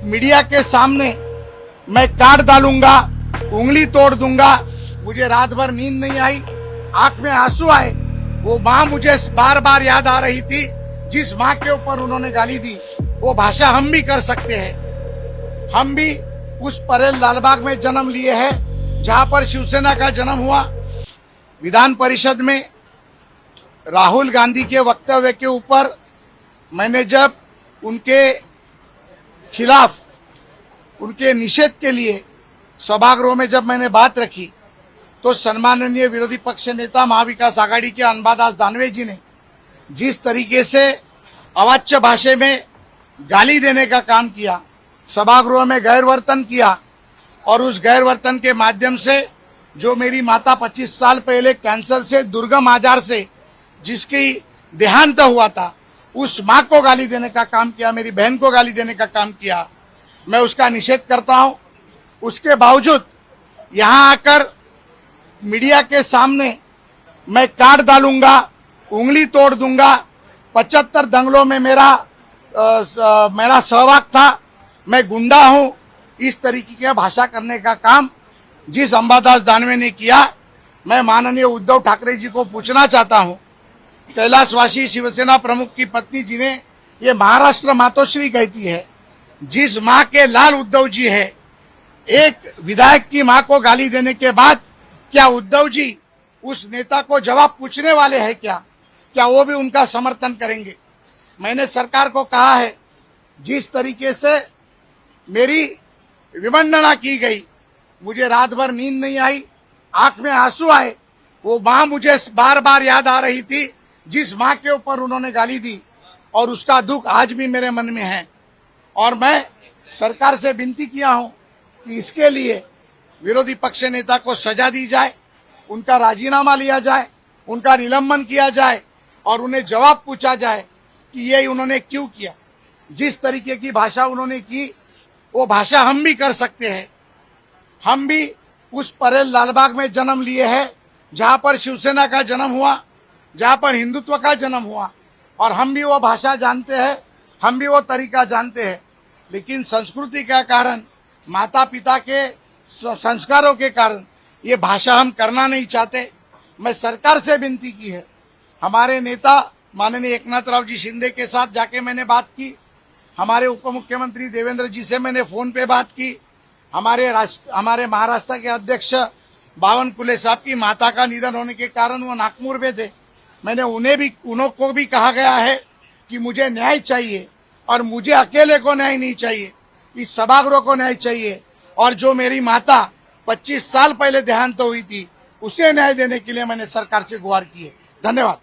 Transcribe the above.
Media के सामने मैं काट डालूंगा, उंगली तोड़ दूंगा। मुझे रात भर नींद नहीं आई, आंख में आंसू आए। वो माँ मुझे बार बार याद आ रही थी, जिस माँ के ऊपर उन्होंने गाली दी। वो भाषा हम भी कर सकते हैं। हम भी उस परेल लालबाग में जन्म लिए हैं जहां पर शिवसेना का जन्म हुआ। विधान परिषद में राहुल गांधी के वक्तव्य के ऊपर मैंने जब उनके खिलाफ, उनके निषेध के लिए सभागृह में जब मैंने बात रखी, तो सम्माननीय विरोधी पक्ष नेता महाविकास आघाड़ी के अन्बादास दानवे जी ने जिस तरीके से अवाच्य भाषा में गाली देने का काम किया, सभागृह में गैरवर्तन किया, और उस गैरवर्तन के माध्यम से जो मेरी माता 25 साल पहले कैंसर से, दुर्गम आजार से जिसकी देहांत हुआ था, उस माँ को गाली देने का काम किया, मेरी बहन को गाली देने का काम किया। मैं उसका निषेध करता हूं। उसके बावजूद यहां आकर मीडिया के सामने मैं काट डालूंगा, उंगली तोड़ दूंगा, 75 दंगलों में मेरा सहभाग था, मैं गुंडा हूं, इस तरीके की भाषा करने का काम जिस अंबादास दानवे ने किया, मैं माननीय उद्धव ठाकरे जी को पूछना चाहता हूं। कैलाशवासी शिवसेना प्रमुख की पत्नी जी ने ये महाराष्ट्र मातोश्री कहती है, जिस माँ के लाल उद्धव जी है, एक विधायक की माँ को गाली देने के बाद क्या उद्धव जी उस नेता को जवाब पूछने वाले हैं? क्या वो भी उनका समर्थन करेंगे? मैंने सरकार को कहा है, जिस तरीके से मेरी विवंदना की गई, मुझे रात भर नींद नहीं आई, आंख में आंसू आए। वो माँ मुझे बार बार याद आ रही थी, जिस माँ के ऊपर उन्होंने गाली दी, और उसका दुख आज भी मेरे मन में है। और मैं सरकार से विनती किया हूं कि इसके लिए विरोधी पक्ष नेता को सजा दी जाए, उनका राजीनामा लिया जाए, उनका निलंबन किया जाए, और उन्हें जवाब पूछा जाए कि ये उन्होंने क्यों किया। जिस तरीके की भाषा उन्होंने की, वो भाषा हम भी कर सकते हैं। हम भी उस परेल लालबाग में जन्म लिए हैं जहां पर शिवसेना का जन्म हुआ, जहां पर हिंदुत्व का जन्म हुआ, और हम भी वो भाषा जानते हैं, हम भी वो तरीका जानते हैं। लेकिन संस्कृति के कारण, माता पिता के संस्कारों के कारण ये भाषा हम करना नहीं चाहते। मैं सरकार से विनती की है। हमारे नेता माननीय एकनाथराव जी शिंदे के साथ जाके मैंने बात की, हमारे उप मुख्यमंत्री देवेंद्र जी से मैंने फोन पे बात की, हमारे महाराष्ट्र के अध्यक्ष बावनकुले साहब की माता का निधन होने के कारण वो नागपुर में थे। मैंने उनको भी कहा गया है कि मुझे न्याय चाहिए, और मुझे अकेले को न्याय नहीं चाहिए, इस सभागृह को न्याय चाहिए। और जो मेरी माता 25 साल पहले देहांत हुई थी, उसे न्याय देने के लिए मैंने सरकार से गुहार की है। धन्यवाद।